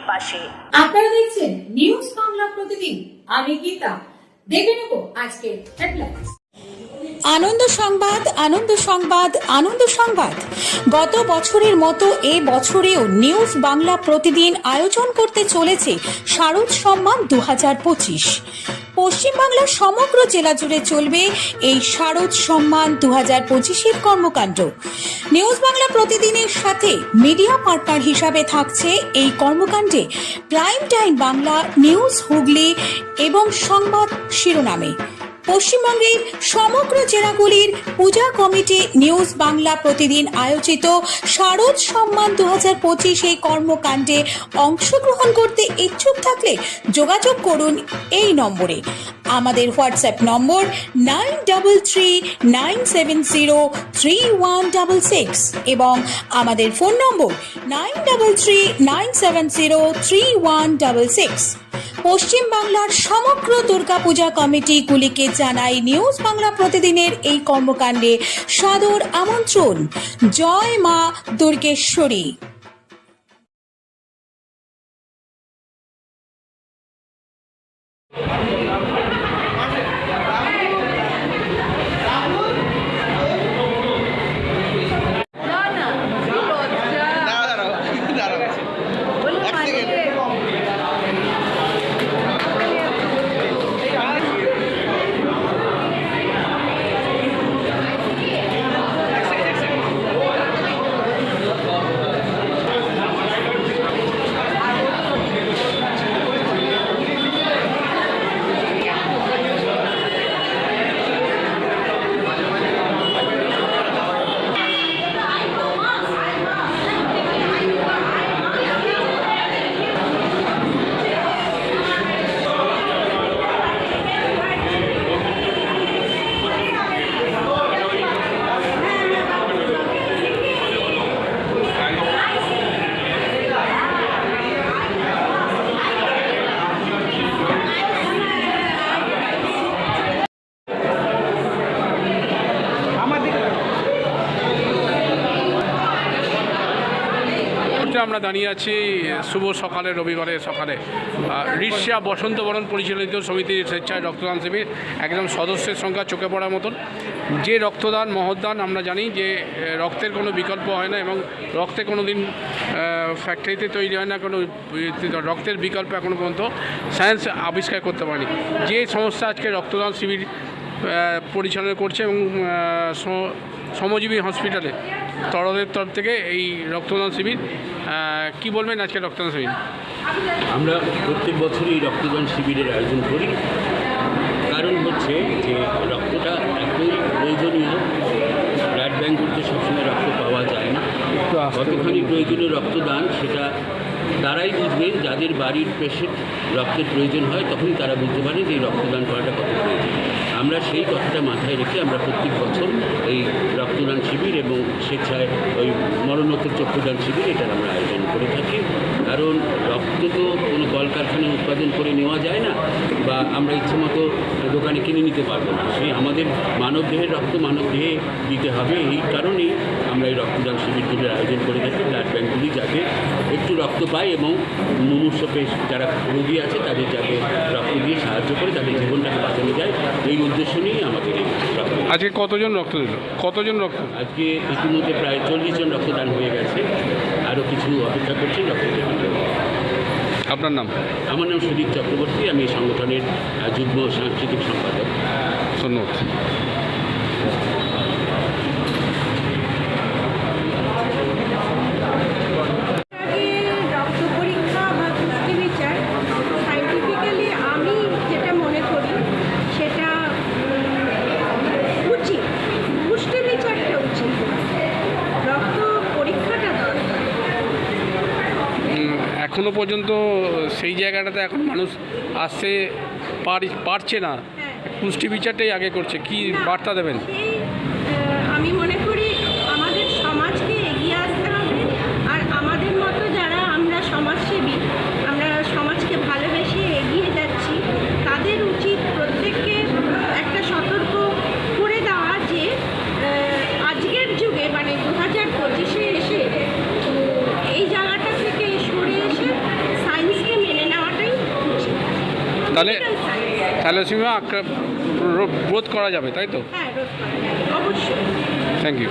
পাশে। আপনারা দেখছেন নিউজ বাংলা প্রতিদিন। আমি গীতা। দেখে নেব আজকে হেডলাইন্স। আনন্দ সংবাদ, আনন্দ সংবাদ, আনন্দ সংবাদ। গত বছরের মতো এ বছরেও নিউজ বাংলা প্রতিদিন আয়োজন করতে চলেছে শারদ সম্মান 2025। পশ্চিমবাংলার সমগ্র জেলা জুড়ে চলবে এই শারদ সম্মান 2025-এর কর্মকাণ্ড। নিউজ বাংলা প্রতিদিনের সাথে মিডিয়া পার্টনার হিসাবে থাকছে এই কর্মকাণ্ডে prime time Bangla, news Hooghly এবং সংবাদ শিরোনামে। পশ্চিমবঙ্গের সমগ্র জেলাগুলির পূজা কমিটি নিউজ বাংলা প্রতিদিন আয়োজিত শারদ সম্মান 2025 এই কর্মকাণ্ডে অংশগ্রহণ করতে ইচ্ছুক থাকলে যোগাযোগ করুন এই নম্বরে। আমাদের হোয়াটসঅ্যাপ নম্বর 9339703166 এবং আমাদের ফোন নম্বর 9339703166। পশ্চিম বাংলার সমগ্র দুর্গাপূজা কমিটিগুলিকে জানাই নিউজ বাংলা প্রতিদিনের এই কর্মকাণ্ডে সাদর আমন্ত্রণ। জয় মা দুর্গেশ্বরী। আমরা দাঁড়িয়ে আছি শুভ সকালে, রবিবারের সকালে রিক্সা বসন্ত বরণ পরিচালিত সমিতির স্বেচ্ছায় রক্তদান শিবির। একদম সদস্যের সংখ্যা চোখে পড়ার মতন। যে রক্তদান মহদান, আমরা জানি যে রক্তের কোনো বিকল্প হয় না এবং রক্তে কোনো দিন ফ্যাক্টরিতে তৈরি হয় না, কোনো রক্তের বিকল্প এখনও পর্যন্ত সায়েন্স আবিষ্কার করতে পারেনি। যে সংস্থা আজকে রক্তদান শিবির পরিচালনা করছে এবং শ্রমজীবী হসপিটালে তরলের তরফ থেকে এই রক্তদান শিবির, কি বলবেন আজকে রক্তদান শিবির? আমরা প্রত্যেক বছরই এই রক্তদান শিবিরের আয়োজন করি। কারণ হচ্ছে যে রক্তটা এতই প্রয়োজনীয়। ব্লাড ব্যাঙ্কগুলোতে সবসময় রক্ত পাওয়া যায় না। কতখানি প্রয়োজনীয় রক্তদান সেটা তারাই বুঝবেন যাদের বাড়ির পেশেন্ট রক্তের প্রয়োজন হয়, তখনই তারা বুঝতে পারে যে এই রক্তদান করাটা কত প্রয়োজন। আমরা সেই কথাটা মাথায় রেখে আমরা প্রত্যেক বছর এই রক্তদান শিবির এবং স্বেচ্ছায় ওই মরণোত্তর চক্ষুদান শিবির এটার আমরা আয়োজন করে থাকি। কারণ রক্ত তো কোনো কলকারখানায় উৎপাদন করে নেওয়া যায় না, বা আমরা ইচ্ছে মতো দোকানে কিনে নিতে পারবো না। সেই আমাদের মানবদেহের রক্ত মানবদেহে দিতে হবে। এই কারণেই আমরা এই রক্তদান শিবিরগুলির আয়োজন করে থাকি। ব্লাড ব্যাঙ্কগুলি যাতে একটু রক্ত পায় এবং মুমূর্ষ যারা রোগী আছে তাদের যাতে রক্ত দিয়ে সাহায্য করে তাদের জীবনটাকে বাঁচানো যায়, এই উদ্দেশ্য নিয়েই আমাদের এই রক্ত। আজকে কতজন রক্ত দিল? কতজন রক্ত? আজকে ইতিমধ্যে প্রায় 40 জন রক্তদান হয়ে গেছে, আরও কিছু অপেক্ষা করছেন রক্তদান। আপনার নাম? আমার নাম সুদীপ চক্রবর্তী, আমি এই সংগঠনের যুগ্ম সাংস্কৃতিক সম্পাদক। ধন্যবাদ। এখনও পর্যন্ত সেই জায়গাটাতে এখন মানুষ আসতে পারছে না। পুষ্টি বিচারটাই আগে করছে। কি বার্তা দেবেন? আমি মনে করি আমাদের সমাজকে এগিয়ে আসতে হবে, আর আমাদের মতো যারা আমরা সমাজসেবী, আমরা সমাজকে ভালোবেসে এগিয়ে যাচ্ছি, তাদের উচিত প্রত্যেককে একটা সতর্ক করে দেওয়া যে আজকের যুগে মানে 2025-এ এসে এই জায়গাটা থেকে সরে এসে অবশ্যই থাকে। থ্যালাসেমিয়া রোধ করা যাবে, তাই তো? হ্যাঁ, রোধ করা যায়, অবশ্যই। Thank you.